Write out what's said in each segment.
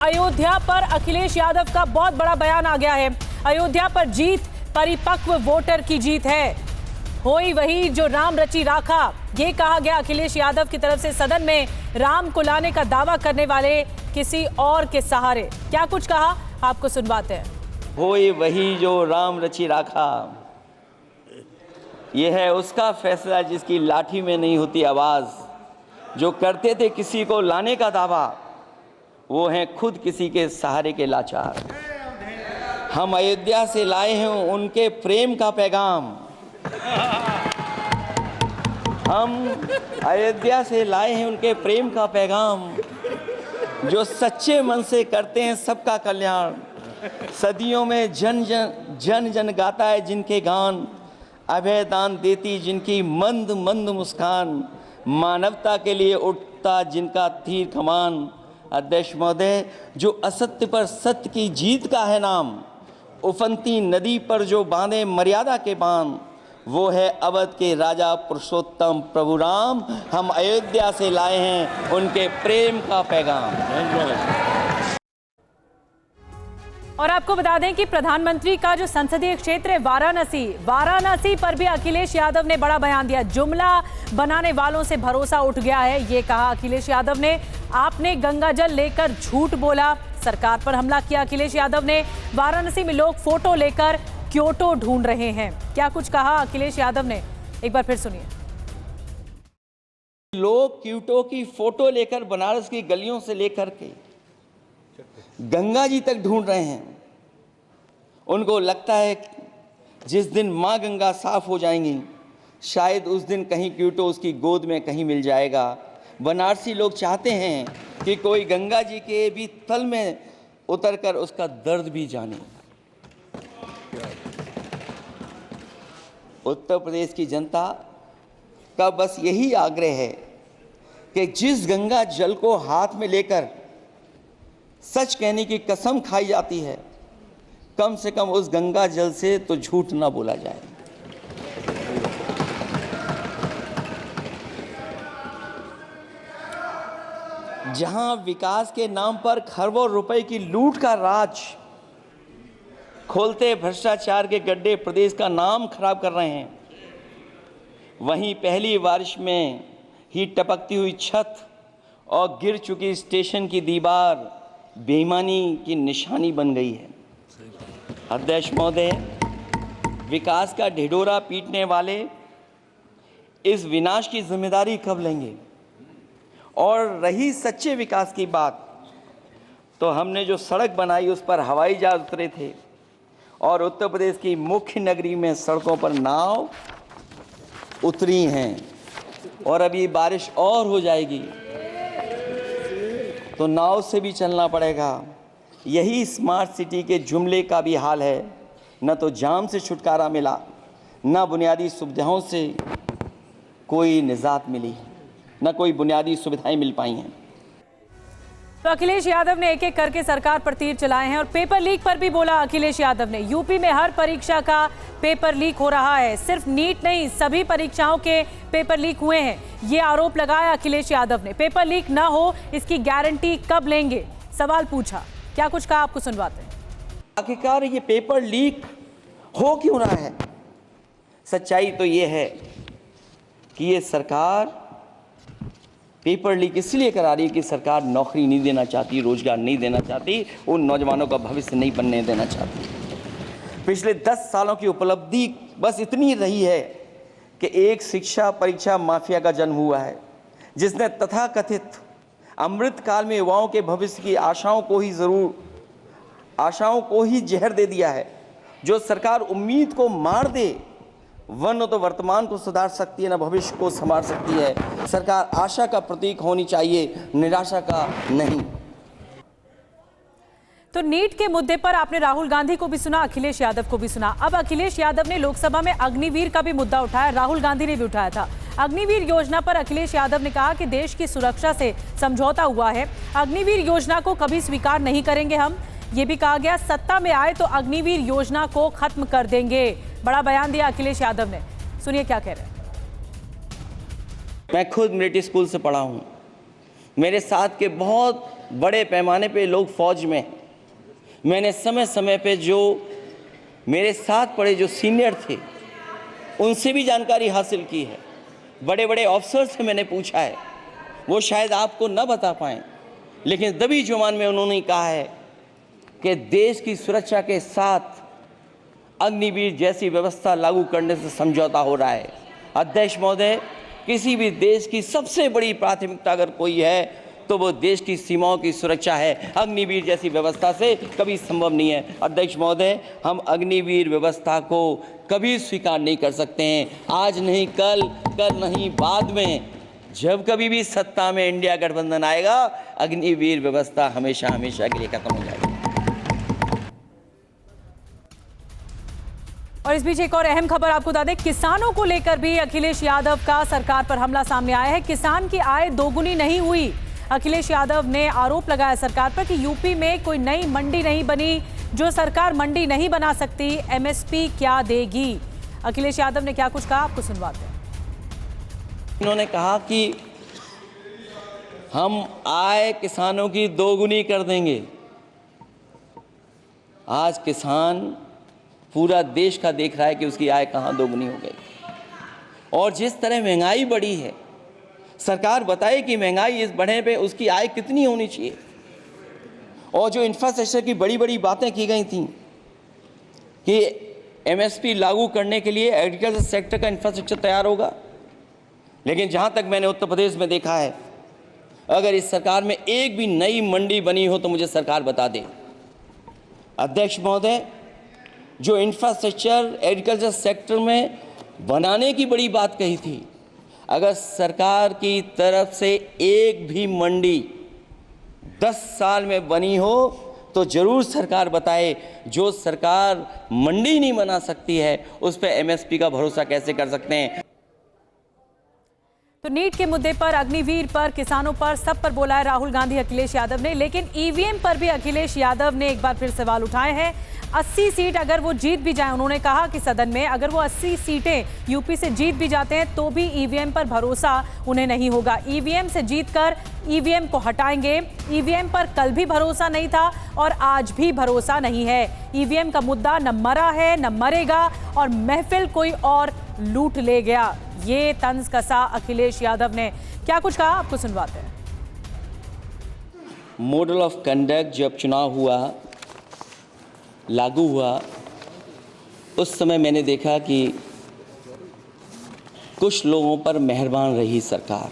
अयोध्या पर अखिलेश यादव का बहुत बड़ा बयान आ गया है। अयोध्या पर जीत परिपक्व वोटर की जीत है, होई वही जो राम रची राखा, ये कहा गया अखिलेश यादव की तरफ से। सदन में राम को लाने का दावा करने वाले किसी और के सहारे क्या कुछ कहा, आपको सुनवाते हैं। होई वही जो राम रची राखा, यह है उसका फैसला जिसकी लाठी में नहीं होती आवाज। जो करते थे किसी को लाने का दावा, वो हैं खुद किसी के सहारे के लाचार। हम अयोध्या से लाए हैं उनके प्रेम का पैगाम। हम अयोध्या से लाए हैं उनके प्रेम का पैगाम, जो सच्चे मन से करते हैं सबका कल्याण। सदियों में जन जन गाता है जिनके गान, अभय दान देती जिनकी मंद मंद मुस्कान। मानवता के लिए उठता जिनका तीर कमान। अध्यक्ष महोदय, जो असत्य पर सत्य की जीत का है नाम, उफनती नदी पर जो बांधे मर्यादा के बांध, वो है अवध के राजा पुरुषोत्तम प्रभु राम। हम अयोध्या से लाए हैं उनके प्रेम का पैगाम। और आपको बता दें कि प्रधानमंत्री का जो संसदीय क्षेत्र है वाराणसी पर भी अखिलेश यादव ने बड़ा बयान दिया। जुमला बनाने वालों से भरोसा उठ गया है, ये कहा अखिलेश यादव ने। आपने गंगा जल लेकर झूठ बोला, सरकार पर हमला किया अखिलेश यादव ने। वाराणसी में लोग फोटो लेकर क्योटो ढूंढ रहे हैं, क्या कुछ कहा अखिलेश यादव ने, एक बार फिर सुनिए। लोग क्योटो की फोटो लेकर बनारस की गलियों से लेकर के गंगा जी तक ढूंढ रहे हैं। उनको लगता है जिस दिन माँ गंगा साफ हो जाएंगी, शायद उस दिन कहीं क्योटो उसकी गोद में कहीं मिल जाएगा। बनारसी लोग चाहते हैं कि कोई गंगा जी के भी तल में उतरकर उसका दर्द भी जाने। उत्तर प्रदेश की जनता का बस यही आग्रह है कि जिस गंगा जल को हाथ में लेकर सच कहने की कसम खाई जाती है, कम से कम उस गंगा जल से तो झूठ ना बोला जाए। जहां विकास के नाम पर खरबों रुपए की लूट का राज, खोलते भ्रष्टाचार के गड्ढे प्रदेश का नाम खराब कर रहे हैं, वहीं पहली बारिश में ही टपकती हुई छत और गिर चुकी स्टेशन की दीवार बेईमानी की निशानी बन गई है। अध्यक्ष महोदय, विकास का ढिढोरा पीटने वाले इस विनाश की जिम्मेदारी कब लेंगे? और रही सच्चे विकास की बात, तो हमने जो सड़क बनाई उस पर हवाई जहाज उतरे थे, और उत्तर प्रदेश की मुख्य नगरी में सड़कों पर नाव उतरी हैं, और अभी बारिश और हो जाएगी तो नाव से भी चलना पड़ेगा। यही स्मार्ट सिटी के जुमले का भी हाल है। न तो जाम से छुटकारा मिला, न बुनियादी सुविधाओं से कोई निजात मिली, न कोई बुनियादी सुविधाएं मिल पाई हैं। तो अखिलेश यादव ने एक एक करके सरकार पर तीर चलाए हैं, और पेपर लीक पर भी बोला अखिलेश यादव ने। यूपी में हर परीक्षा का पेपर लीक हो रहा है, सिर्फ नीट नहीं सभी परीक्षाओं के पेपर लीक हुए हैं, ये आरोप लगाया अखिलेश यादव ने। पेपर लीक ना हो इसकी गारंटी कब लेंगे, सवाल पूछा, क्या कुछ कहा, आपको सुनवाते हैं। आखिरकार ये पेपर लीक हो क्यों रहा है? सच्चाई तो ये है कि ये सरकार पेपर लीक इसलिए करा रही है कि सरकार नौकरी नहीं देना चाहती, रोजगार नहीं देना चाहती, उन नौजवानों का भविष्य नहीं बनने देना चाहती। पिछले 10 सालों की उपलब्धि बस इतनी रही है कि एक शिक्षा परीक्षा माफिया का जन्म हुआ है, जिसने तथाकथित अमृत काल में युवाओं के भविष्य की आशाओं को ही जहर दे दिया है। जो सरकार उम्मीद को मार दे, वह न तो वर्तमान को सुधार सकती है, न भविष्य को संवार सकती है। सरकार आशा का प्रतीक होनी चाहिए, निराशा का नहीं। तो नीट के मुद्दे पर आपने राहुल गांधी को भी सुना, अखिलेश यादव को भी सुना। अब अखिलेश यादव ने लोकसभा में अग्निवीर का भी मुद्दा उठाया, राहुल गांधी ने भी उठाया था। अग्निवीर योजना पर अखिलेश यादव ने कहा कि देश की सुरक्षा से समझौता हुआ है, अग्निवीर योजना को कभी स्वीकार नहीं करेंगे हम। ये भी कहा गया सत्ता में आए तो अग्निवीर योजना को खत्म कर देंगे। बड़ा बयान दिया अखिलेश यादव ने, सुनिए क्या कह रहे हैं। मैं खुद मिलिट्री स्कूल से पढ़ा हूँ। मेरे साथ के बहुत बड़े पैमाने पे लोग फौज में हैं। मैंने समय समय पे जो मेरे साथ पढ़े जो सीनियर थे उनसे भी जानकारी हासिल की है, बड़े बड़े अफसर से मैंने पूछा है, वो शायद आपको न बता पाएँ, लेकिन दबी जुबान में उन्होंने कहा है कि देश की सुरक्षा के साथ अग्निवीर जैसी व्यवस्था लागू करने से समझौता हो रहा है। अध्यक्ष महोदय, किसी भी देश की सबसे बड़ी प्राथमिकता अगर कोई है तो वो देश की सीमाओं की सुरक्षा है। अग्निवीर जैसी व्यवस्था से कभी संभव नहीं है। अध्यक्ष महोदय, हम अग्निवीर व्यवस्था को कभी स्वीकार नहीं कर सकते हैं। आज नहीं कल, कल नहीं बाद में, जब कभी भी सत्ता में इंडिया गठबंधन आएगा, अग्निवीर व्यवस्था हमेशा हमेशा के लिए खत्म हो जाएगी। और इस बीच एक और अहम खबर आपको बता दें, किसानों को लेकर भी अखिलेश यादव का सरकार पर हमला सामने आया है। किसान की आय दोगुनी नहीं हुई। अखिलेश यादव ने आरोप लगाया सरकार पर कि यूपी में कोई नई मंडी नहीं बनी। जो सरकार मंडी नहीं बना सकती, एमएसपी क्या देगी? अखिलेश यादव ने क्या कुछ कहा, आपको सुनवाते हैं। उन्होंने कहा कि हम आय किसानों की दोगुनी कर देंगे। आज किसान पूरा देश का देख रहा है कि उसकी आय कहां दोगुनी हो गई। और जिस तरह महंगाई बढ़ी है, सरकार बताए कि महंगाई इस बढ़ने पे उसकी आय कितनी होनी चाहिए। और जो इंफ्रास्ट्रक्चर की बड़ी बड़ी बातें की गई थी कि एमएसपी लागू करने के लिए एग्रीकल्चर सेक्टर का इंफ्रास्ट्रक्चर तैयार होगा, लेकिन जहां तक मैंने उत्तर प्रदेश में देखा है, अगर इस सरकार में एक भी नई मंडी बनी हो तो मुझे सरकार बता दे। अध्यक्ष महोदय, जो इंफ्रास्ट्रक्चर एग्रीकल्चर सेक्टर में बनाने की बड़ी बात कही थी, अगर सरकार की तरफ से एक भी मंडी 10 साल में बनी हो तो जरूर सरकार बताए। जो सरकार मंडी नहीं बना सकती है उस पर एमएसपी का भरोसा कैसे कर सकते हैं? तो नीट के मुद्दे पर, अग्निवीर पर, किसानों पर, सब पर बोला है राहुल गांधी, अखिलेश यादव ने। लेकिन ईवीएम पर भी अखिलेश यादव ने एक बार फिर सवाल उठाए हैं। 80 सीट अगर वो जीत भी जाए, उन्होंने कहा कि सदन में अगर वो 80 सीटें यूपी से जीत भी जाते हैं तो भी ईवीएम पर भरोसा उन्हें नहीं होगा। ईवीएम से जीतकर ईवीएम को हटाएंगे। ईवीएम पर कल भी भरोसा नहीं था और आज भी भरोसा नहीं है। ईवीएम का मुद्दा न मरा है न मरेगा और महफिल कोई और लूट ले गया। ये तंज कसा अखिलेश यादव ने। क्या कुछ कहा, आपको सुनवाते हैं। मॉडल ऑफ कंडक्ट जब चुनाव हुआ, लागू हुआ, उस समय मैंने देखा कि कुछ लोगों पर मेहरबान रही सरकार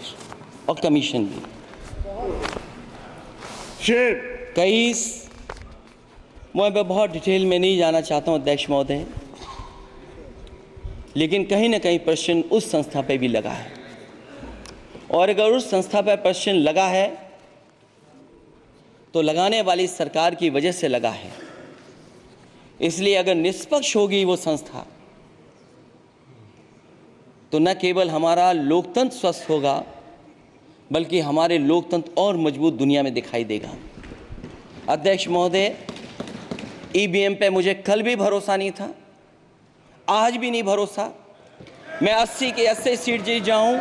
और कमीशन भी। कई, मैं बहुत डिटेल में नहीं जाना चाहता हूं अध्यक्ष महोदय, लेकिन कहीं ना कहीं प्रश्न उस संस्था पे भी लगा है। और अगर उस संस्था पर प्रश्न लगा है तो लगाने वाली सरकार की वजह से लगा है। इसलिए अगर निष्पक्ष होगी वो संस्था तो न केवल हमारा लोकतंत्र स्वस्थ होगा बल्कि हमारे लोकतंत्र और मजबूत दुनिया में दिखाई देगा। अध्यक्ष महोदय, ईवीएम पे मुझे कल भी भरोसा नहीं था, आज भी नहीं भरोसा। मैं 80 के 80 सीट जीत जाऊं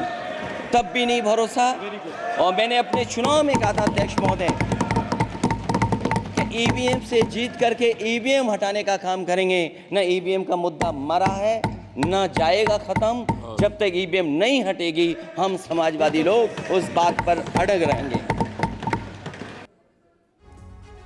तब भी नहीं भरोसा। और मैंने अपने चुनाव में कहा था अध्यक्ष महोदय कि ईवीएम से जीत करके ईवीएम हटाने का काम करेंगे। न ईवीएम का मुद्दा मरा है न जाएगा खत्म। जब तक ईवीएम नहीं हटेगी हम समाजवादी लोग उस बात पर अड़ग रहेंगे।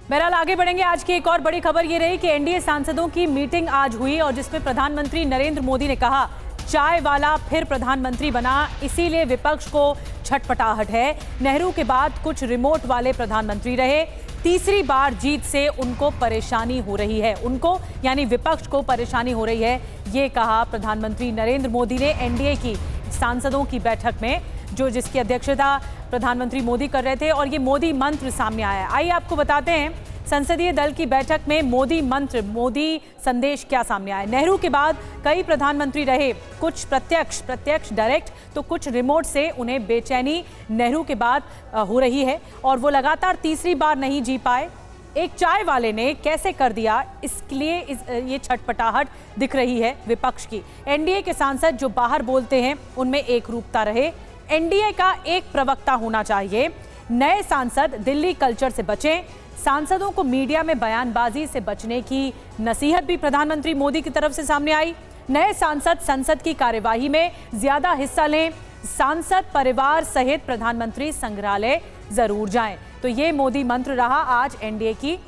बहरहाल आगे बढ़ेंगे। आज की एक और बड़ी खबर ये रही कि एनडीए सांसदों की मीटिंग आज हुई और जिसमें प्रधानमंत्री नरेंद्र मोदी ने कहा चाय वाला फिर प्रधानमंत्री बना, इसीलिए विपक्ष को छटपटाहट है। नेहरू के बाद कुछ रिमोट वाले प्रधानमंत्री रहे, तीसरी बार जीत से उनको परेशानी हो रही है। उनको यानी विपक्ष को परेशानी हो रही है, ये कहा प्रधानमंत्री नरेंद्र मोदी ने एनडीए की सांसदों की बैठक में, जिसकी अध्यक्षता प्रधानमंत्री मोदी कर रहे थे। और ये मोदी मंत्र सामने आया। आइए आपको बताते हैं संसदीय दल की बैठक में मोदी मंत्र, मोदी संदेश क्या सामने आया। नेहरू के बाद कई प्रधानमंत्री रहे, कुछ प्रत्यक्ष डायरेक्ट, तो कुछ रिमोट से उन्हें बेचैनी नेहरू के बाद हो रही है और वो लगातार तीसरी बार नहीं जी पाए। एक चाय वाले ने कैसे कर दिया, इसके लिए ये छटपटाहट दिख रही है विपक्ष की। एनडीए के सांसद जो बाहर बोलते हैं उनमें एक रूपता रहे। एनडीए का एक प्रवक्ता होना चाहिए। नए सांसद दिल्ली कल्चर से बचें। सांसदों को मीडिया में बयानबाजी से बचने की नसीहत भी प्रधानमंत्री मोदी की तरफ से सामने आई। नए सांसद संसद की कार्यवाही में ज्यादा हिस्सा लें। सांसद परिवार सहित प्रधानमंत्री संग्रहालय जरूर जाएं। तो ये मोदी मंत्र रहा आज एनडीए की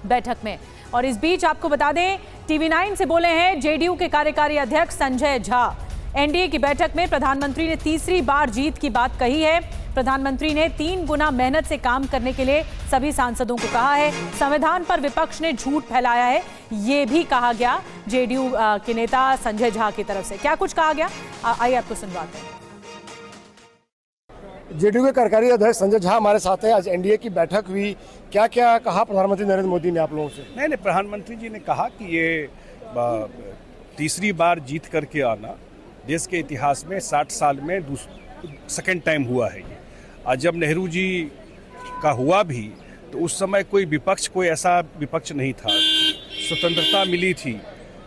बैठक में। और इस बीच आपको बता दें, टीवी9 से बोले हैं जेडीयू के कार्यकारी अध्यक्ष संजय झा। एनडीए की बैठक में प्रधानमंत्री ने तीसरी बार जीत की बात कही है। प्रधानमंत्री ने 3 गुना मेहनत से काम करने के लिए सभी सांसदों को कहा है। संविधान पर विपक्ष ने झूठ फैलाया है, ये भी कहा गया जेडीयू के नेता संजय झा की तरफ से। क्या कुछ कहा गया, आइए आपको सुनवाते हैं। जेडीयू के कार्यकारी अध्यक्ष संजय झा हमारे साथ हैं। आज एनडीए की बैठक हुई, क्या क्या कहा प्रधानमंत्री नरेंद्र मोदी ने आप लोगों से? नहीं, प्रधानमंत्री जी ने कहा कि ये तीसरी बार जीत करके आना देश के इतिहास में 60 साल में सेकेंड टाइम हुआ है ये। आज जब नेहरू जी का हुआ भी तो उस समय कोई ऐसा विपक्ष नहीं था। स्वतंत्रता मिली थी,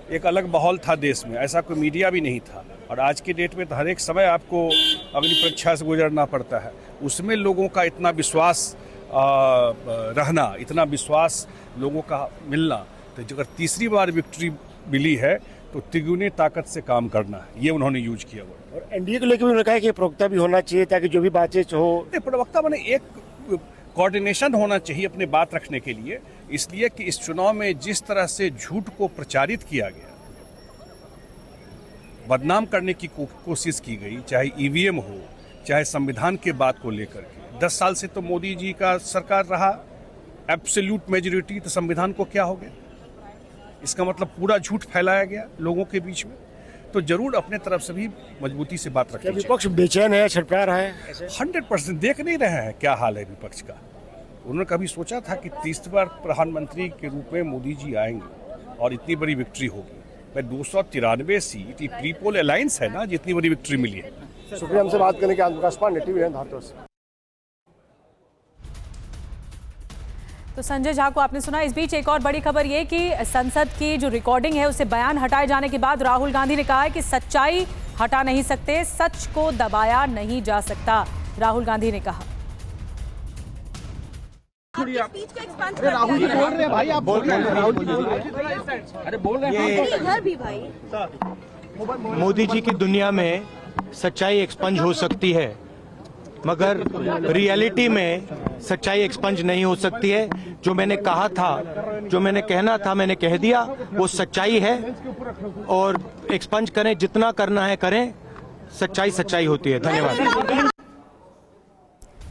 एक अलग माहौल था देश में, ऐसा कोई मीडिया भी नहीं था। और आज की डेट में तो हर एक समय आपको अग्नि परीक्षा से गुजरना पड़ता है। उसमें लोगों का इतना विश्वास रहना, इतना विश्वास लोगों का मिलना, तो अगर तीसरी बार विक्ट्री मिली है तो तिगुनी ताकत से काम करना है, ये उन्होंने यूज किया हुआ। और एनडीए को लेकर उन्होंने कहा कि प्रवक्ता भी होना चाहिए ताकि जो भी बातचीत हो। प्रवक्ता माने एक कोऑर्डिनेशन होना चाहिए अपने बात रखने के लिए, इसलिए कि इस चुनाव में जिस तरह से झूठ को प्रचारित किया गया, बदनाम करने की कोशिश की गई, चाहे ईवीएम हो, चाहे संविधान के बात को लेकर के। 10 साल से तो मोदी जी का सरकार रहा, एब्सोल्यूट मेजॉरिटी, तो संविधान को क्या हो गया? इसका मतलब पूरा झूठ फैलाया गया लोगों के बीच में। तो जरूर अपने तरफ से भी मजबूती से बात रखनी चाहिए। विपक्ष बेचैन है, छटपटा रहा है? 100% देख नहीं रहे हैं क्या हाल है विपक्ष का। उन्होंने कभी सोचा था कि तीसरी बार प्रधानमंत्री के रूप में मोदी जी आएंगे और इतनी बड़ी विक्ट्री होगी? 293 सीट, ये प्री पोल अलायंस है ना, जितनी बड़ी विक्ट्री मिली है। शुक्रिया हमसे बात करने के लिए। प्रकाश पांडे, टीवी9 भारत से। तो संजय झा को आपने सुना। इस बीच एक और बड़ी खबर ये कि संसद की जो रिकॉर्डिंग है उससे बयान हटाए जाने के बाद राहुल गांधी ने कहा है कि सच्चाई हटा नहीं सकते, सच को दबाया नहीं जा सकता, राहुल गांधी ने कहा। अरे राहुल जी बोल रहे हैं भाई, आप बोल रहे हैं। राहुल जी बोल रहे हैं, अरे बोल रहे हैं इधर भी भाई। मोदी जी की दुनिया में सच्चाई एक्सपंज हो सकती है, मगर रियलिटी में सच्चाई एक्सपंज नहीं हो सकती है। जो मैंने कहा था, जो मैंने कहना था, मैंने कह दिया, वो सच्चाई है। और एक्सपंज करें, जितना करना है करें, सच्चाई सच्चाई होती है। धन्यवाद।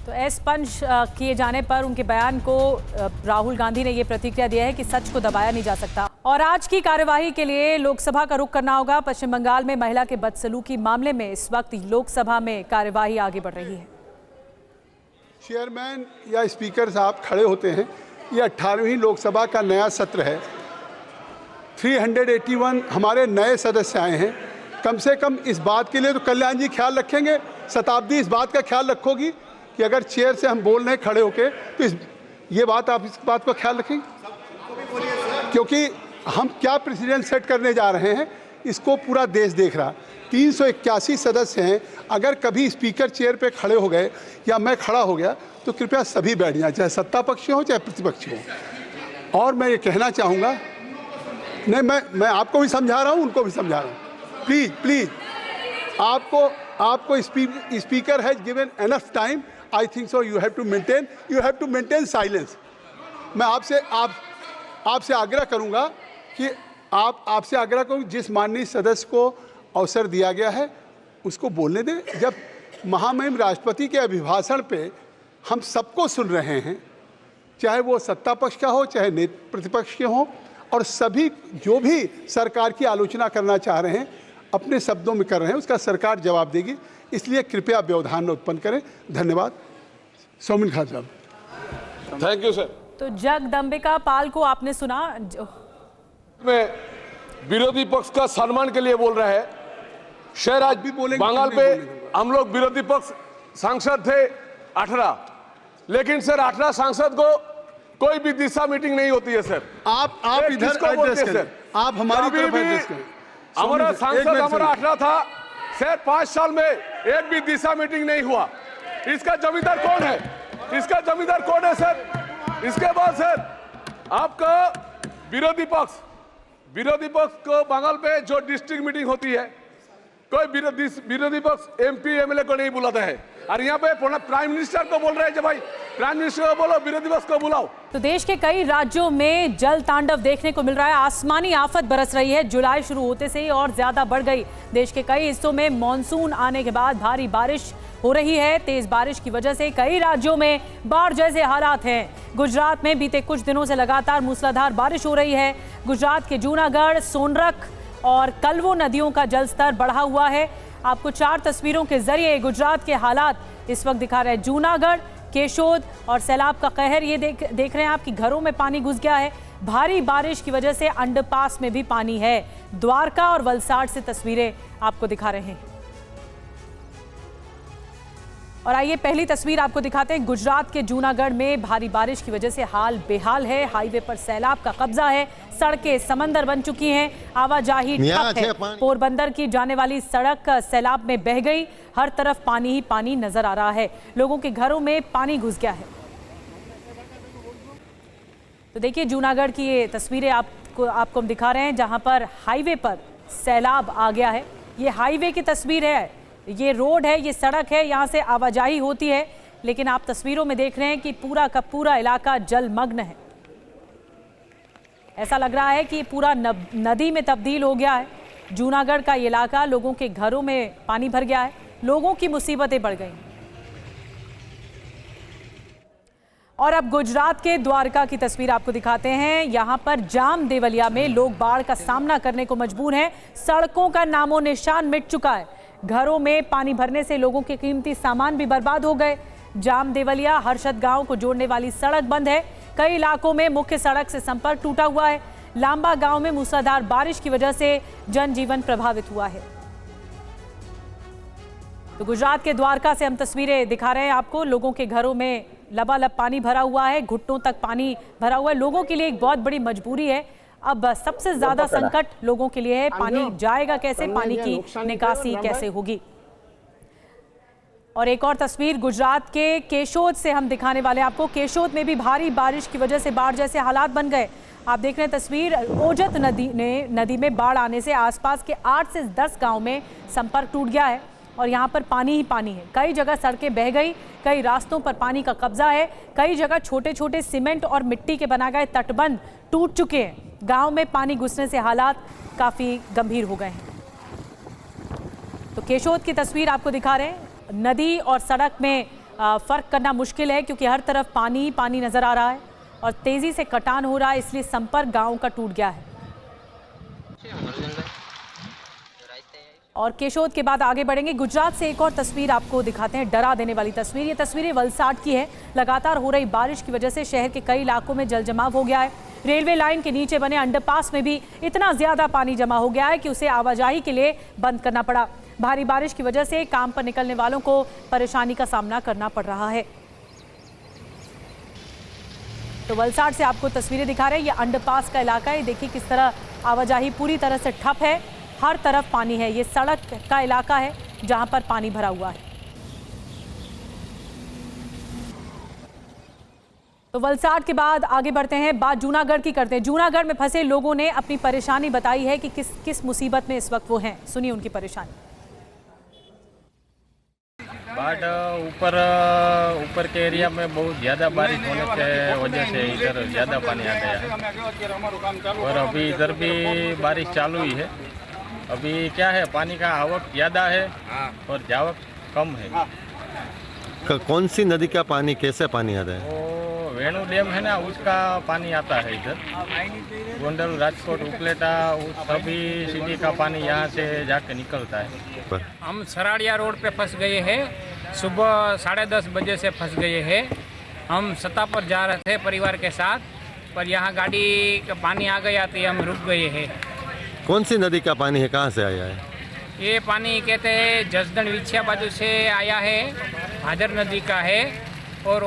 तो एक्सपंज किए जाने पर उनके बयान को राहुल गांधी ने ये प्रतिक्रिया दिया है कि सच को दबाया नहीं जा सकता। और आज की कार्यवाही के लिए लोकसभा का रुख करना होगा। पश्चिम बंगाल में महिला के बदसलूकी मामले में इस वक्त लोकसभा में कार्यवाही आगे बढ़ रही है। चेयरमैन या स्पीकर साहब खड़े होते हैं। ये 18वीं लोकसभा का नया सत्र है। 381 हमारे नए सदस्य आए हैं। कम से कम इस बात के लिए तो कल्याण जी ख्याल रखेंगे, शताब्दी इस बात का ख्याल रखोगी कि अगर चेयर से हम बोल रहे हैं खड़े होके, तो ये बात, आप इस बात को ख्याल रखेंगे, क्योंकि हम क्या प्रेसिडेंट सेट करने जा रहे हैं इसको पूरा देश देख रहा। 381 सदस्य हैं। अगर कभी स्पीकर चेयर पे खड़े हो गए या मैं खड़ा हो गया तो कृपया सभी बैठ जाएं, चाहे सत्ता पक्ष हो चाहे प्रतिपक्ष हो। और मैं ये कहना चाहूँगा, नहीं, मैं आपको भी समझा रहा हूँ, उनको भी समझा रहा हूँ, प्लीज़ आपको speaker has given enough time. I think so you have to maintain silence. मैं आपसे आग्रह करूँगा कि आपसे आग्रह करूँ, जिस माननीय सदस्य को अवसर दिया गया है उसको बोलने दें। जब महामहिम राष्ट्रपति के अभिभाषण पे हम सबको सुन रहे हैं, चाहे वो सत्ता पक्ष का हो चाहे प्रतिपक्ष के हो, और सभी जो भी सरकार की आलोचना करना चाह रहे हैं अपने शब्दों में कर रहे हैं, उसका सरकार जवाब देगी। इसलिए कृपया व्यवधान न उत्पन्न करें। धन्यवाद। सौमिन खान साहब। Thank you sir. तो जगदम्बिका पाल को आपने सुना, में विरोधी पक्ष का सम्मान के लिए बोल रहा है। शहर आज भी बोलेंगे, बंगाल पे हम लोग विरोधी पक्ष सांसद थे 18, लेकिन सर 18 सांसद को कोई भी दिशा मीटिंग नहीं होती है सर। आप इधर एड्रेस करें, आप हमारी तरफ एड्रेस करें। हमारा सांसद हमारा 18 था सर, 5 साल में एक भी दिशा मीटिंग नहीं हुआ। इसका जमींदार कौन है? इसका जमींदार कौन है सर? इसके बाद सर आपका विरोधी पक्ष को बंगाल पे जो डिस्ट्रिक्ट मीटिंग होती है, कोई विरोधी पक्ष एमपी एमएलए को नहीं बुलाता है, और यहाँ पे प्राइम मिनिस्टर को बोल रहे हैं कि भाई प्राइम मिनिस्टर को बोलो, विरोधी पक्ष को बुलाओ। तो देश के कई राज्यों में जल तांडव देखने को मिल रहा है। आसमानी आफत बरस रही है। जुलाई शुरू होते से ही और ज्यादा बढ़ गई। देश के कई हिस्सों में मॉनसून आने के बाद भारी बारिश हो रही है। तेज बारिश की वजह से कई राज्यों में बाढ़ जैसे हालात हैं। गुजरात में बीते कुछ दिनों से लगातार मूसलाधार बारिश हो रही है। गुजरात के जूनागढ़, सोनरख और कलवो नदियों का जलस्तर बढ़ा हुआ है। आपको 4 तस्वीरों के जरिए गुजरात के हालात इस वक्त दिखा रहे हैं। जूनागढ़, केशोद और सैलाब का कहर ये देख रहे हैं आप कि घरों में पानी घुस गया है। भारी बारिश की वजह से अंडरपास में भी पानी है। द्वारका और वलसाड से तस्वीरें आपको दिखा रहे हैं। और आइए पहली तस्वीर आपको दिखाते हैं। गुजरात के जूनागढ़ में भारी बारिश की वजह से हाल बेहाल है। हाईवे पर सैलाब का कब्जा है। सड़कें समंदर बन चुकी हैं। आवाजाही ठप है। पोरबंदर की जाने वाली सड़क सैलाब में बह गई। हर तरफ पानी ही पानी नजर आ रहा है। लोगों के घरों में पानी घुस गया है। तो देखिए जूनागढ़ की ये तस्वीरें आपको हम दिखा रहे हैं, जहां पर हाईवे पर सैलाब आ गया है। ये हाईवे की तस्वीर है, ये रोड है, ये सड़क है, यहाँ से आवाजाही होती है। लेकिन आप तस्वीरों में देख रहे हैं कि पूरा का पूरा इलाका जलमग्न है। ऐसा लग रहा है कि पूरा नदी में तब्दील हो गया है। जूनागढ़ का ये इलाका, लोगों के घरों में पानी भर गया है। लोगों की मुसीबतें बढ़ गई। और अब गुजरात के द्वारका की तस्वीर आपको दिखाते हैं। यहाँ पर जाम देवलिया में लोग बाढ़ का सामना करने को मजबूर हैं। सड़कों का नामो निशान मिट चुका है। घरों में पानी भरने से लोगों के कीमती सामान भी बर्बाद हो गए। जाम देवलिया हर्षद गांव को जोड़ने वाली सड़क बंद है। कई इलाकों में मुख्य सड़क से संपर्क टूटा हुआ है। लांबा गांव में मूसलाधार बारिश की वजह से जनजीवन प्रभावित हुआ है। तो गुजरात के द्वारका से हम तस्वीरें दिखा रहे हैं आपको। लोगों के घरों में लबालब पानी भरा हुआ है। घुटनों तक पानी भरा हुआ है। लोगों के लिए एक बहुत बड़ी मजबूरी है। अब सबसे ज्यादा संकट लोगों के लिए है, पानी जाएगा कैसे, पानी की निकासी कैसे होगी। और एक और तस्वीर गुजरात के केशोद से हम दिखाने वाले हैं आपको। केशोद में भी भारी बारिश की वजह से बाढ़ जैसे हालात बन गए। आप देख रहे हैं तस्वीर। ओजत नदी में बाढ़ आने से आसपास के 8 से 10 गांव में संपर्क टूट गया है और यहाँ पर पानी ही पानी है। कई जगह सड़कें बह गई। कई रास्तों पर पानी का कब्जा है। कई जगह छोटे छोटे सीमेंट और मिट्टी के बनाए गए तटबंध टूट चुके हैं। गांव में पानी घुसने से हालात काफ़ी गंभीर हो गए हैं। तो केशोद की तस्वीर आपको दिखा रहे हैं। नदी और सड़क में फ़र्क करना मुश्किल है क्योंकि हर तरफ पानी ही पानी नज़र आ रहा है और तेज़ी से कटान हो रहा है, इसलिए संपर्क गाँव का टूट गया है। और केशोद के बाद आगे बढ़ेंगे। गुजरात से एक और तस्वीर आपको दिखाते हैं, डरा देने वाली तस्वीर। ये तस्वीरें वलसाड की है। लगातार हो रही बारिश की वजह से शहर के कई इलाकों में जल जमाव हो गया है। रेलवे लाइन के नीचे बने अंडरपास में भी इतना ज्यादा पानी जमा हो गया है कि उसे आवाजाही के लिए बंद करना पड़ा। भारी बारिश की वजह से काम पर निकलने वालों को परेशानी का सामना करना पड़ रहा है। तो वलसाड से आपको तस्वीरें दिखा रहे हैं। ये अंडरपास का इलाका है। देखिए किस तरह आवाजाही पूरी तरह से ठप है। हर तरफ पानी है। ये सड़क का इलाका है जहां पर पानी भरा हुआ है। तो वलसाड के बाद आगे बढ़ते हैं, बात जूनागढ़ की करते हैं। जूनागढ़ में फंसे लोगों ने अपनी परेशानी बताई है कि किस मुसीबत में इस वक्त वो हैं। सुनिए उनकी परेशानी। बाढ़ ऊपर के एरिया में बहुत ज़्यादा बारिश होने के वजह से इधर ज़्यादा पानी आ गया है और अभी इधर भी बारिश चालू ही है। अभी क्या है, पानी का आवक ज़्यादा है और जावक कम है। कौन सी नदी का पानी, कैसे पानी आता है? वो वेणु डैम है ना, उसका पानी आता है इधर। गोंडल, राजकोट, उपलेटा, सभी सिटी का पानी यहाँ से जाके निकलता है। हम सराड़िया रोड पे फंस गए हैं। सुबह 10:30 बजे से फंस गए हैं। हम सत्ता पर जा रहे थे परिवार के साथ, पर यहाँ गाड़ी का पानी आ गया तो हम रुक गए हैं। कौन सी नदी का पानी है, कहाँ से आया है? ये पानी कहते हैं जसदन विछिया बाजू से आया है, भादर नदी का है। और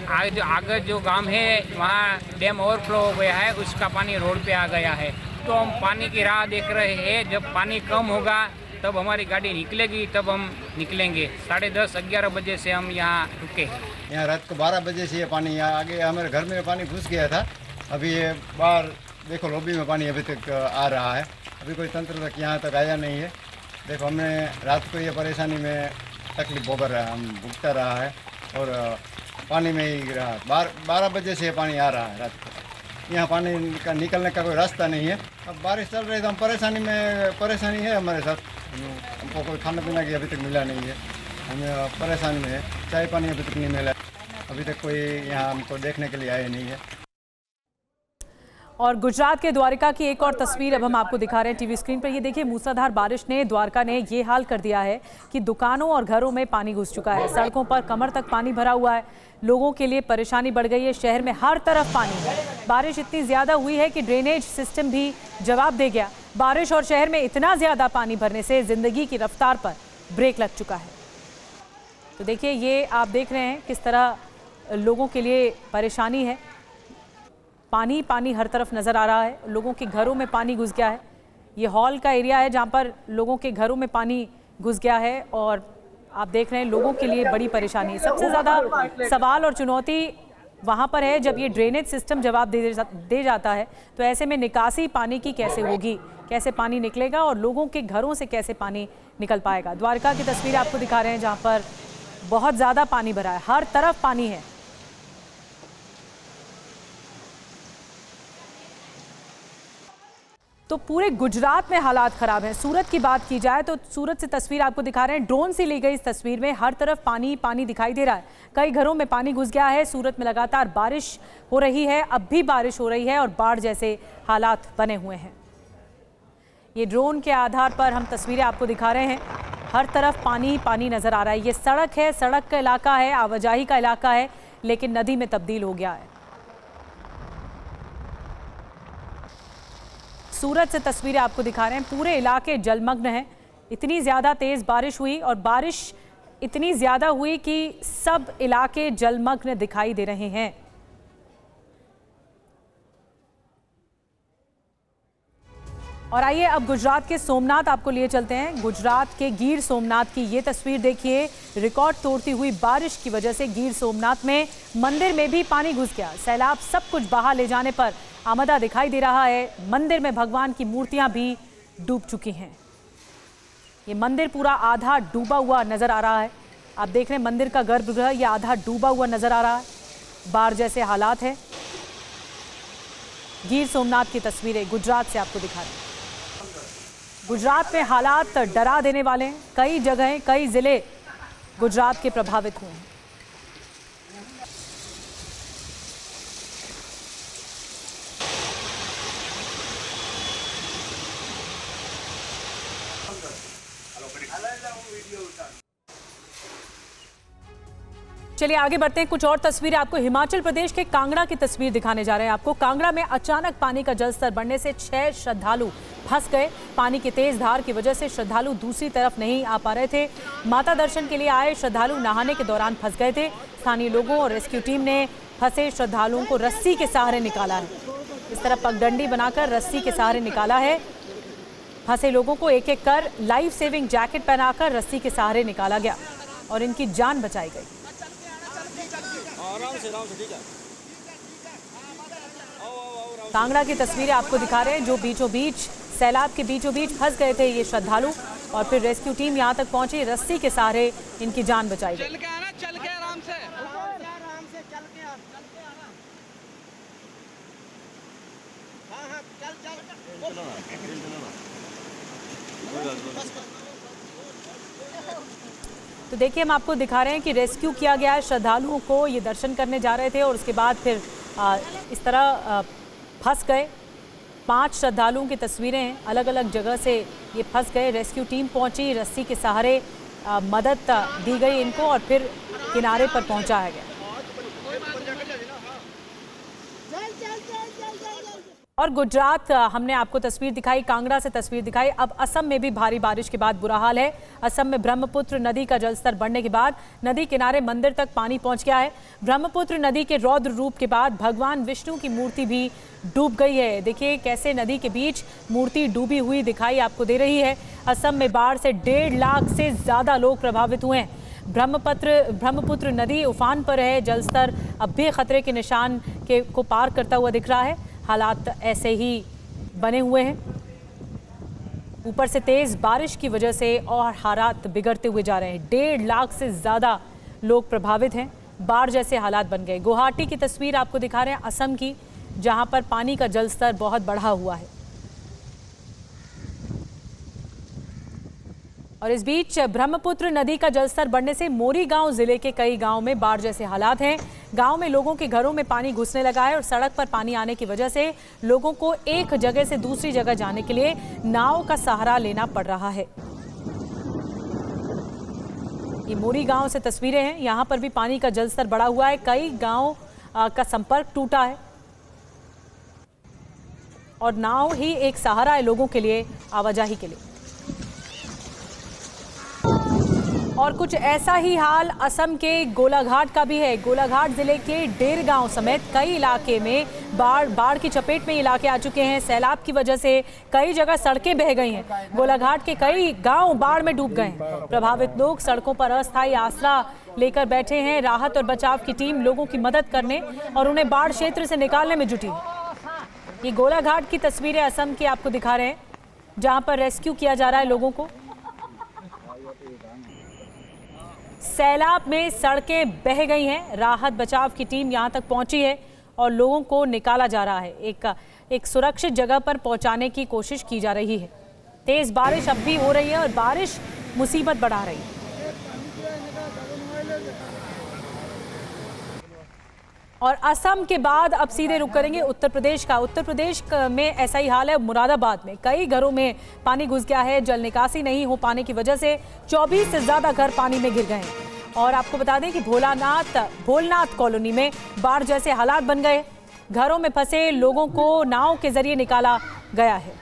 आगे जो गांव है वहाँ डैम ओवरफ्लो हो गया है, उसका पानी रोड पे आ गया है। तो हम पानी की राह देख रहे हैं। जब पानी कम होगा तब हमारी गाड़ी निकलेगी, तब हम निकलेंगे। 10:30 11 बजे से हम यहाँ रुके हैं। यहाँ रात को 12 बजे से ये पानी यहाँ आगे हमारे घर में पानी घुस गया था। अभी ये बाहर देखो लॉबी में पानी अभी तक आ रहा है। अभी कोई तंत्र तक यहाँ तक आया नहीं है। देखो हमने रात को ये परेशानी में तकलीफ भुगता रहा है और पानी में ही रहा। 12 बजे से ये पानी आ रहा है रात को। यहाँ पानी का निकलने का कोई रास्ता नहीं है। अब बारिश चल रही है तो हम परेशानी है हमारे साथ। हमको कोई खाना पीना की अभी तक मिला नहीं है। हमें परेशानी में है। चाय पानी अभी तक नहीं मिला। अभी तक कोई यहाँ हमको देखने के लिए आए नहीं है। और गुजरात के द्वारका की एक और तस्वीर अब हम आपको दिखा रहे हैं टीवी स्क्रीन पर। ये देखिए, मूसलाधार बारिश ने द्वारका ने ये हाल कर दिया है कि दुकानों और घरों में पानी घुस चुका है। सड़कों पर कमर तक पानी भरा हुआ है। लोगों के लिए परेशानी बढ़ गई है। शहर में हर तरफ पानी है। बारिश इतनी ज़्यादा हुई है कि ड्रेनेज सिस्टम भी जवाब दे गया। बारिश और शहर में इतना ज़्यादा पानी भरने से ज़िंदगी की रफ्तार पर ब्रेक लग चुका है। तो देखिए, ये आप देख रहे हैं किस तरह लोगों के लिए परेशानी है। पानी पानी हर तरफ नज़र आ रहा है। लोगों के घरों में पानी घुस गया है। ये हॉल का एरिया है जहाँ पर लोगों के घरों में पानी घुस गया है और आप देख रहे हैं लोगों के लिए बड़ी परेशानी है। सबसे ज़्यादा सवाल और चुनौती वहाँ पर है जब ये ड्रेनेज सिस्टम जवाब दे जाता है तो ऐसे में निकासी पानी की कैसे होगी, कैसे पानी निकलेगा और लोगों के घरों से कैसे पानी निकल पाएगा। द्वारका की तस्वीर आपको दिखा रहे हैं जहाँ पर बहुत ज़्यादा पानी भरा है। हर तरफ पानी है। तो पूरे गुजरात में हालात खराब हैं। सूरत की बात की जाए तो सूरत से तस्वीर आपको दिखा रहे हैं। ड्रोन से ली गई इस तस्वीर में हर तरफ पानी पानी दिखाई दे रहा है। कई घरों में पानी घुस गया है। सूरत में लगातार बारिश हो रही है। अब भी बारिश हो रही है और बाढ़ जैसे हालात बने हुए हैं। ये ड्रोन के आधार पर हम तस्वीरें आपको दिखा रहे हैं। हर तरफ पानी ही पानी नजर आ रहा है। ये सड़क है, सड़क का इलाका है, आवाजाही का इलाका है, लेकिन नदी में तब्दील हो गया है। सूरत से तस्वीरें आपको दिखा रहे हैं। पूरे इलाके जलमग्न हैं। इतनी ज़्यादा तेज़ बारिश हुई और बारिश इतनी ज़्यादा हुई कि सब इलाके जलमग्न दिखाई दे रहे हैं। और आइए अब गुजरात के सोमनाथ आपको लिए चलते हैं। गुजरात के गिर सोमनाथ की ये तस्वीर देखिए। रिकॉर्ड तोड़ती हुई बारिश की वजह से गिर सोमनाथ में मंदिर में भी पानी घुस गया। सैलाब सब कुछ बहा ले जाने पर आमदा दिखाई दे रहा है। मंदिर में भगवान की मूर्तियां भी डूब चुकी हैं। ये मंदिर पूरा आधा डूबा हुआ नजर आ रहा है। आप देख रहे हैं मंदिर का गर्भगृह ये आधा डूबा हुआ नजर आ रहा है। बाढ़ जैसे हालात है। गिर सोमनाथ की तस्वीरें गुजरात से आपको दिखा रहे हैं। गुजरात में हालात डरा देने वाले हैं। कई जगहें, कई जिले गुजरात के प्रभावित हुए हैं। चलिए आगे बढ़ते हैं। कुछ और तस्वीरें आपको हिमाचल प्रदेश के कांगड़ा की तस्वीर दिखाने जा रहे हैं। आपको कांगड़ा में अचानक पानी का जलस्तर बढ़ने से 6 श्रद्धालु फंस गए। पानी की तेज धार की वजह से श्रद्धालु दूसरी तरफ नहीं आ पा रहे थे। माता दर्शन के लिए आए श्रद्धालु नहाने के दौरान फंस गए थे। स्थानीय लोगों और रेस्क्यू टीम ने फंसे श्रद्धालुओं को रस्सी के सहारे निकाला है। इस तरह पगडंडी बनाकर रस्सी के सहारे निकाला है। फंसे लोगों को एक एक कर लाइफ सेविंग जैकेट पहनाकर रस्सी के सहारे निकाला गया और इनकी जान बचाई गई। कांगड़ा की तस्वीरें आपको दिखा रहे हैं जो बीचों बीच सैलाब के बीचों बीच फंस गए थे ये श्रद्धालु और फिर रेस्क्यू टीम यहां तक पहुंची। रस्सी के सहारे इनकी जान बचाई गई। चल के आराम से चल के हाँ चल तो देखिए हम आपको दिखा रहे हैं कि रेस्क्यू किया गया है श्रद्धालुओं को। ये दर्शन करने जा रहे थे और उसके बाद फिर इस तरह फंस गए। 5 श्रद्धालुओं की तस्वीरें हैं। अलग अलग जगह से ये फंस गए। रेस्क्यू टीम पहुंची, रस्सी के सहारे मदद दी गई इनको और फिर किनारे पर पहुंचाया गया। और गुजरात हमने आपको तस्वीर दिखाई, कांगड़ा से तस्वीर दिखाई। अब असम में भी भारी बारिश के बाद बुरा हाल है। असम में ब्रह्मपुत्र नदी का जलस्तर बढ़ने के बाद नदी किनारे मंदिर तक पानी पहुंच गया है। ब्रह्मपुत्र नदी के रौद्र रूप के बाद भगवान विष्णु की मूर्ति भी डूब गई है। देखिए कैसे नदी के बीच मूर्ति डूबी हुई दिखाई आपको दे रही है। असम में बाढ़ से 1.5 लाख से ज्यादा लोग प्रभावित हुए हैं। ब्रह्मपुत्र नदी उफान पर है। जलस्तर अब भी खतरे के निशान को पार करता हुआ दिख रहा है। हालात ऐसे ही बने हुए हैं। ऊपर से तेज बारिश की वजह से और हालात बिगड़ते हुए जा रहे हैं। 1.5 लाख से ज़्यादा लोग प्रभावित हैं। बाढ़ जैसे हालात बन गए। गुवाहाटी की तस्वीर आपको दिखा रहे हैं, असम की, जहां पर पानी का जलस्तर बहुत बढ़ा हुआ है। और इस बीच ब्रह्मपुत्र नदी का जलस्तर बढ़ने से मोरीगांव जिले के कई गांव में बाढ़ जैसे हालात हैं। गांव में लोगों के घरों में पानी घुसने लगा है और सड़क पर पानी आने की वजह से लोगों को एक जगह से दूसरी जगह जाने के लिए नाव का सहारा लेना पड़ रहा है। ये मोरीगांव से तस्वीरें हैं। यहां पर भी पानी का जलस्तर बढ़ा हुआ है। कई गांव का संपर्क टूटा है और नाव ही एक सहारा है लोगों के लिए, आवाजाही के लिए। और कुछ ऐसा ही हाल असम के गोलाघाट का भी है। गोलाघाट जिले के डेरगांव समेत कई इलाके में बाढ़ की चपेट में इलाके आ चुके हैं। सैलाब की वजह से कई जगह सड़कें बह गई हैं। गोलाघाट के कई गांव बाढ़ में डूब गए हैं। प्रभावित लोग सड़कों पर अस्थायी आसरा लेकर बैठे हैं। राहत और बचाव की टीम लोगों की मदद करने और उन्हें बाढ़ क्षेत्र से निकालने में जुटी है। ये गोलाघाट की तस्वीरें असम की आपको दिखा रहे हैं, जहां पर रेस्क्यू किया जा रहा है लोगों को। सैलाब में सड़कें बह गई हैं। राहत बचाव की टीम यहां तक पहुंची है और लोगों को निकाला जा रहा है। एक सुरक्षित जगह पर पहुंचाने की कोशिश की जा रही है। तेज बारिश अब भी हो रही है और बारिश मुसीबत बढ़ा रही है। और असम के बाद अब सीधे रुख करेंगे उत्तर प्रदेश का। उत्तर प्रदेश में ऐसा ही हाल है। मुरादाबाद में कई घरों में पानी घुस गया है। जल निकासी नहीं हो पाने की वजह से 24 से ज्यादा घर पानी में गिर गए हैं। और आपको बता दें कि भोलनाथ कॉलोनी में बाढ़ जैसे हालात बन गए। घरों में फंसे लोगों को नाव के जरिए निकाला गया है।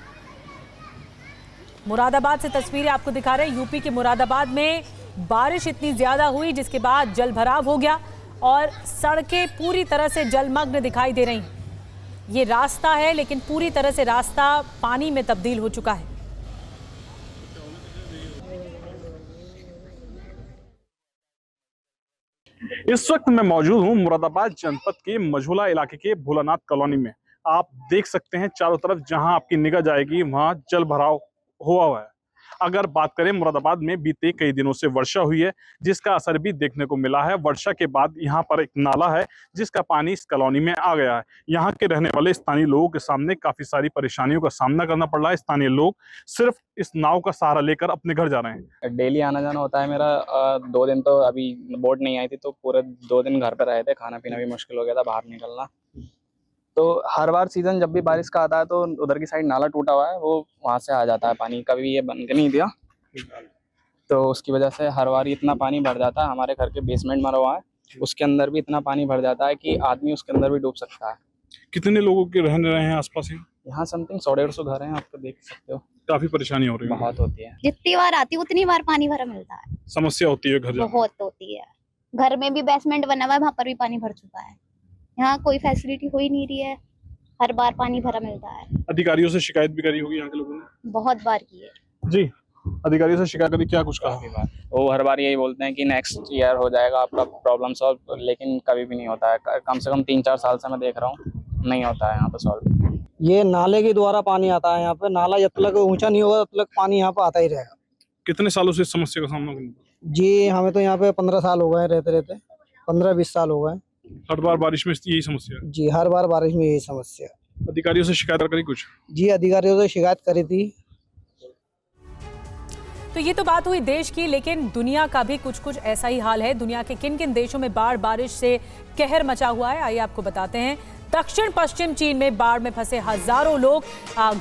मुरादाबाद से तस्वीरें आपको दिखा रहे हैं। यूपी के मुरादाबाद में बारिश इतनी ज्यादा हुई जिसके बाद जल भराव हो गया और सड़कें पूरी तरह से जलमग्न दिखाई दे रही हैं। ये रास्ता है लेकिन पूरी तरह से रास्ता पानी में तब्दील हो चुका है। इस वक्त मैं मौजूद हूं मुरादाबाद जनपद के मझोला इलाके के भोलानाथ कॉलोनी में। आप देख सकते हैं चारों तरफ जहां आपकी निगाह जाएगी वहां जल भराव हुआ है। अगर बात करें मुरादाबाद में बीते कई दिनों से वर्षा हुई है जिसका असर भी देखने को मिला है। वर्षा के बाद यहाँ पर एक नाला है जिसका पानी इस कॉलोनी में आ गया है। यहाँ के रहने वाले स्थानीय लोगों के सामने काफी सारी परेशानियों का सामना करना पड़ रहा है। स्थानीय लोग सिर्फ इस नाव का सहारा लेकर अपने घर जा रहे हैं। डेली आना जाना होता है मेरा। 2 दिन तो अभी बोट नहीं आई थी तो पूरे 2 दिन घर पर रहे थे। खाना पीना भी मुश्किल हो गया था, बाहर निकलना। तो हर बार सीजन जब भी बारिश का आता है तो उधर की साइड नाला टूटा हुआ है, वो वहां से आ जाता है पानी। कभी ये बन के नहीं दिया तो उसकी वजह से हर बार इतना पानी भर जाता है। हमारे घर के बेसमेंट मरा हुआ है, उसके अंदर भी इतना पानी भर जाता है कि आदमी उसके अंदर भी डूब सकता है। कितने लोगों के रहने रहे हैं आसपास? यहाँ समथिंग 150 घर हैं, आपको देख सकते हो। काफी परेशानी हो रही है। बहुत होती है। जितनी बार आती है उतनी बार पानी भरा मिलता है। समस्या होती है घर जाने। बहुत होती है। घर में भी बेसमेंट बना हुआ है, वहाँ पर भी पानी भर चुका है। यहाँ कोई फैसिलिटी हो ही नहीं रही है, हर बार पानी भरा मिलता है। अधिकारियों से शिकायत भी करी होगी यहाँ के लोगों ने? बहुत बार की है जी। अधिकारियों से शिकायत करी, क्या कुछ कहा? वो हर बार यही बोलते हैं कि नेक्स्ट ईयर हो जाएगा आपका प्रॉब्लम सॉल्व, लेकिन कभी भी नहीं होता है। कम से कम 3-4 साल से मैं देख रहा हूँ, नहीं होता है यहाँ पे सॉल्व। ये नाले के द्वारा पानी आता है यहाँ पे। नाला जब तक ऊंचा नहीं होगा तब तक पानी यहाँ पे आता ही रहेगा। कितने सालों से इस समस्या का सामना करना? जी हमें तो यहाँ पे 15 साल हो गए रहते रहते, 15-20 साल हो गए। हर बार बारिश में यही समस्या? जी हर बार बारिश में यही समस्या। अधिकारियों से शिकायत करी कुछ? जी अधिकारियों से शिकायत करी थी। तो ये तो बात हुई देश की, लेकिन दुनिया का भी कुछ ऐसा ही हाल है। दुनिया के किन किन देशों में बाढ़ बारिश से कहर मचा हुआ है, आइए आपको बताते हैं। दक्षिण पश्चिम चीन में बाढ़ में फंसे हजारों लोग।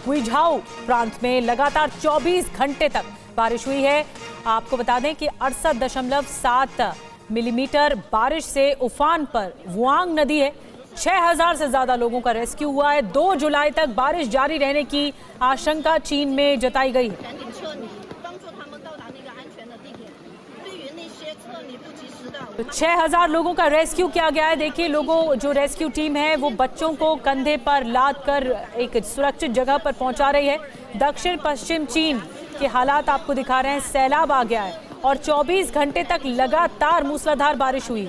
गुइझाओ प्रांत में लगातार 24 घंटे तक बारिश हुई है। आपको बता दें कि 68.7 मिलीमीटर बारिश से उफान पर वुआंग नदी है। 6000 से ज्यादा लोगों का रेस्क्यू हुआ है। 2 जुलाई तक बारिश जारी रहने की आशंका चीन में जताई गई है। 6000 लोगों का रेस्क्यू किया गया है। देखिए, लोगों जो रेस्क्यू टीम है वो बच्चों को कंधे पर लाद कर एक सुरक्षित जगह पर पहुंचा रही है। दक्षिण पश्चिम चीन के हालात आपको दिखा रहे हैं। सैलाब आ गया है और 24 घंटे तक लगातार मूसलाधार बारिश हुई,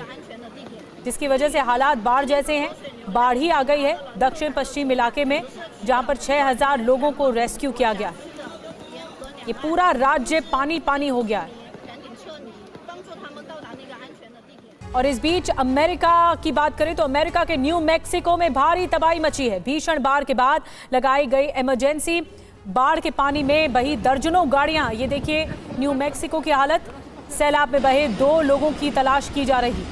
जिसकी वजह से हालात बाढ़ जैसे हैं। बाढ़ ही आ गई है दक्षिण पश्चिम इलाके में, जहां पर 6000 लोगों को रेस्क्यू किया गया। ये पूरा राज्य पानी पानी हो गया है। और इस बीच अमेरिका की बात करें तो अमेरिका के न्यू मैक्सिको में भारी तबाही मची है। भीषण बाढ़ के बाद लगाई गई इमरजेंसी बाढ़ के पानी में बही दर्जनों गाड़ियां। ये देखिए न्यू मैक्सिको की हालत। सैलाब में बहे 2 लोगों की तलाश की जा रही।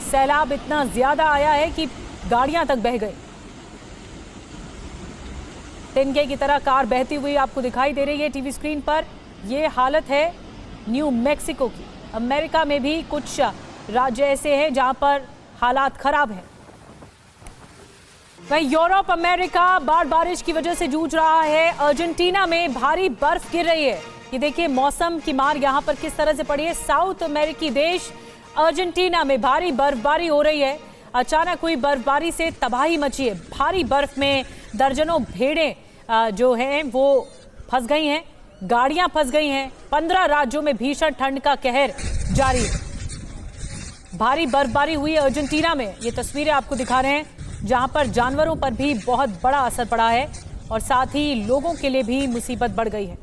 सैलाब इतना ज्यादा आया है कि गाड़ियां तक बह गई। तिनके की तरह कार बहती हुई आपको दिखाई दे रही है टीवी स्क्रीन पर। ये हालत है न्यू मैक्सिको की। अमेरिका में भी कुछ राज्य ऐसे हैं जहां पर हालात खराब हैं। वहीं यूरोप अमेरिका बाढ़ बारिश की वजह से जूझ रहा है। अर्जेंटीना में भारी बर्फ गिर रही है। ये देखिए मौसम की मार यहां पर किस तरह से पड़ी है। साउथ अमेरिकी देश अर्जेंटीना में भारी बर्फबारी हो रही है। अचानक हुई बर्फबारी से तबाही मची है। भारी बर्फ में दर्जनों भेड़ें जो हैं वो फंस गई हैं, गाड़ियां फंस गई हैं। 15 राज्यों में भीषण ठंड का कहर जारी है। भारी बर्फबारी हुई है अर्जेंटीना में। ये तस्वीरें आपको दिखा रहे हैं जहां पर जानवरों पर भी बहुत बड़ा असर पड़ा है और साथ ही लोगों के लिए भी मुसीबत बढ़ गई है।